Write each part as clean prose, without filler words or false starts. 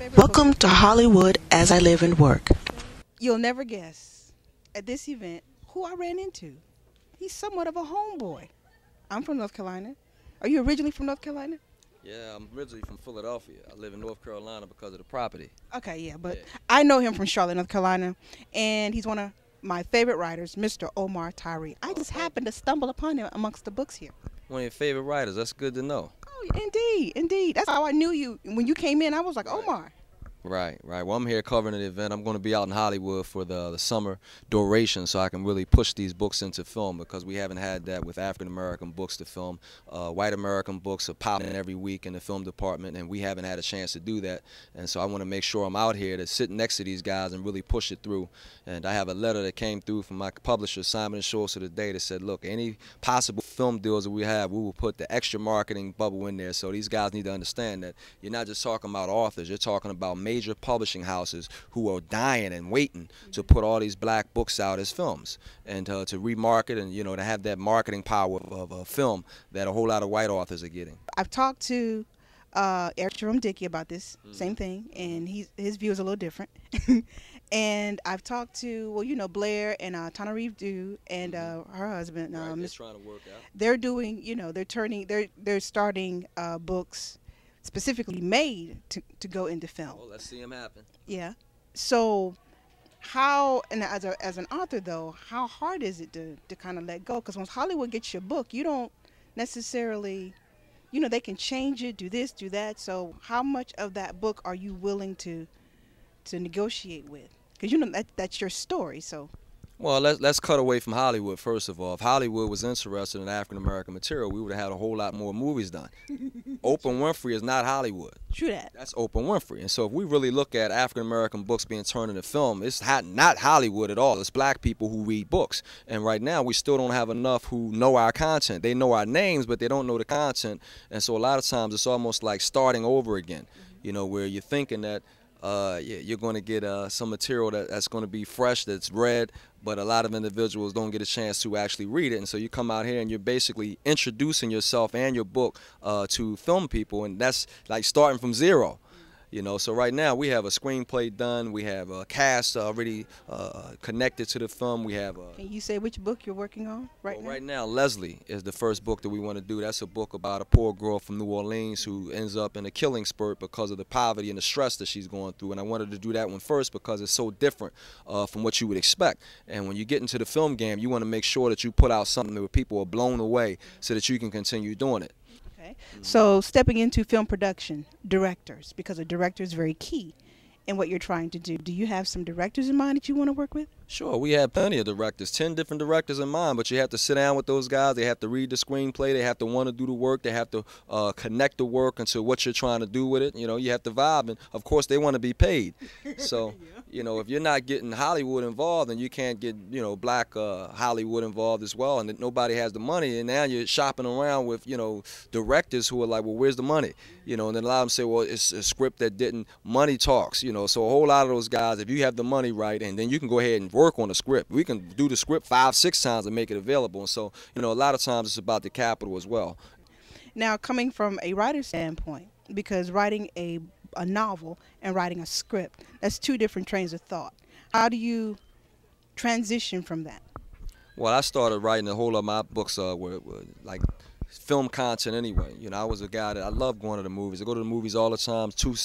favorite book? Welcome to Hollywood as I live and work. You'll never guess at this event who I ran into. He's somewhat of a homeboy. I'm from North Carolina. Are you originally from North Carolina? Yeah, I'm originally from Philadelphia. I live in North Carolina because of the property. Okay, yeah, but Yeah. I know him from Charlotte, North Carolina, and he's one of my favorite writers, Mr. Omar Tyree. I just happened to stumble upon him amongst the books here. One of your favorite writers. That's good to know. Oh, indeed, indeed. That's how I knew you. When you came in, I was like, Right. Omar. Right. Well, I'm here covering the event. I'm going to be out in Hollywood for the summer duration, so I can really push these books into film, because we haven't had that with African American books to film. White American books are popping every week in the film department, and we haven't had a chance to do that. And so I want to make sure I'm out here to sit next to these guys and really push it through. And I have a letter that came through from my publisher, Simon & Schuster, today that said, look, any possible film deals that we have, we will put the extra marketing bubble in there. So these guys need to understand that you're not just talking about authors, you're talking about major publishing houses who are dying and waiting to put all these black books out as films, and to remarket, and to have that marketing power of a film that a whole lot of white authors are getting. I've talked to Eric Jerome Dickey about this same thing, and his view is a little different. And I've talked to, Blair and Tana Reeve do, and her husband. Right, they're trying to work out. They're doing, they're starting books specifically made to go into film. Well, let's see them happen. Yeah. So how, and as an author though, how hard is it to kind of let go? Because once Hollywood gets your book, you don't necessarily, they can change it, do this, do that. So how much of that book are you willing to negotiate with? Because that's your story. So. Well, let's cut away from Hollywood first of all. If Hollywood was interested in African American material, we would have had a whole lot more movies done. Oprah Winfrey is not Hollywood. True that. That's Oprah Winfrey. And so if we really look at African American books being turned into film, it's not Hollywood at all. It's black people who read books. And right now we still don't have enough who know our content. They know our names, but they don't know the content. And so a lot of times it's almost like starting over again, where you're thinking that you're going to get some material that's going to be fresh, that's read, but a lot of individuals don't get a chance to actually read it. And so you come out here and you're basically introducing yourself and your book to film people, and that's like starting from zero. So right now we have a screenplay done, we have a cast already connected to the film. We have Can you say which book you're working on now? Right now, Leslie is the first book that we want to do. That's a book about a poor girl from New Orleans who ends up in a killing spurt because of the poverty and the stress that she's going through. And I wanted to do that one first because it's so different from what you would expect. And when you get into the film game, you want to make sure that you put out something where people are blown away so that you can continue doing it. Okay. So stepping into film production, directors, because a director is very key in what you're trying to do. Do you have some directors in mind that you want to work with? Sure, we have plenty of directors, 10 different directors in mind, but you have to sit down with those guys. They have to read the screenplay. They have to want to do the work. They have to connect the work into what you're trying to do with it. You have to vibe, and of course they want to be paid. So, if you're not getting Hollywood involved, then you can't get, black Hollywood involved as well, and nobody has the money, and now you're shopping around with, directors who are like, well, where's the money? And then a lot of them say, well, it's a script that didn't, money talks, so a whole lot of those guys, if you have the money right, and then you can go ahead and work on the script. We can do the script 5-6 times and make it available. And so, a lot of times it's about the capital as well. Now, coming from a writer's standpoint, because writing a novel and writing a script, that's two different trains of thought. How do you transition from that? Well, I started writing a whole lot of my books were like film content anyway. I was a guy that I love going to the movies. I go to the movies all the time, 2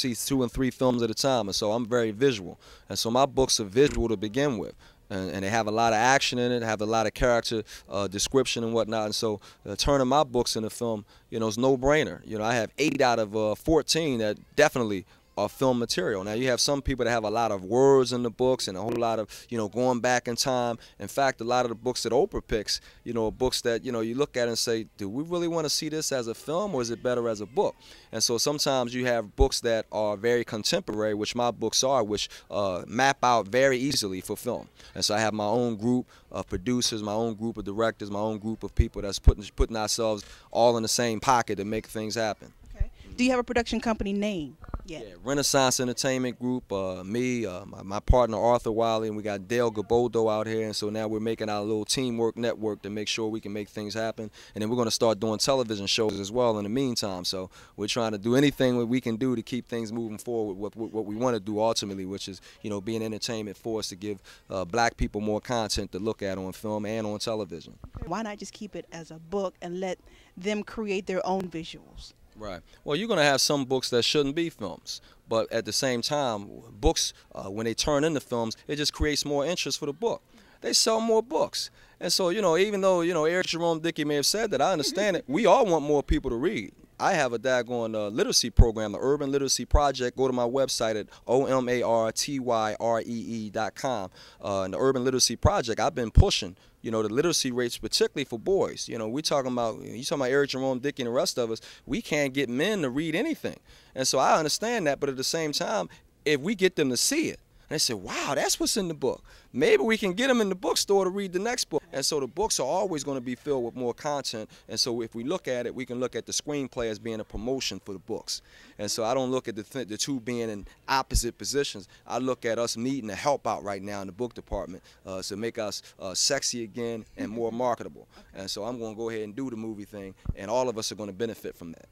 and 3 films at a time, and so I'm very visual. And so my books are visual to begin with. And they have a lot of action in it, have a lot of character description and whatnot. And so turning my books into film, is no-brainer. I have 8 out of 14 that definitely film material. Now you have some people that have a lot of words in the books and a whole lot of going back in time. In fact, a lot of the books that Oprah picks, are books that you look at and say, do we really want to see this as a film, or is it better as a book? And so sometimes you have books that are very contemporary, which my books are, which map out very easily for film. And so I have my own group of producers, my own group of directors, my own group of people that's putting ourselves all in the same pocket to make things happen. Do you have a production company name yet? Yeah, Renaissance Entertainment Group, me, my partner Arthur Wiley, and we got Dale Gaboldo out here, and so now we're making our little teamwork network to make sure we can make things happen, and then we're going to start doing television shows as well in the meantime, so we're trying to do anything that we can do to keep things moving forward with what we want to do ultimately, which is, you know, be an entertainment force to give black people more content to look at on film and on television. Why not just keep it as a book and let them create their own visuals? Right. Well, you're going to have some books that shouldn't be films, but at the same time, books, when they turn into films, it just creates more interest for the book. They sell more books. And so, you know, even though, you know, Eric Jerome Dickey may have said that, I understand it. We all want more people to read. I have a daggone literacy program, the Urban Literacy Project. Go to my website at omartyree.com. And the Urban Literacy Project, I've been pushing, you know, the literacy rates, particularly for boys. You know, you talking about Eric Jerome Dickey and the rest of us, we can't get men to read anything. And so I understand that, but at the same time, if we get them to see it, and they say, wow, that's what's in the book. Maybe we can get them in the bookstore to read the next book. And so the books are always going to be filled with more content. And so if we look at it, we can look at the screenplay as being a promotion for the books. And so I don't look at the two being in opposite positions. I look at us needing to help out right now in the book department to make us sexy again and more marketable. And so I'm going to go ahead and do the movie thing, and all of us are going to benefit from that.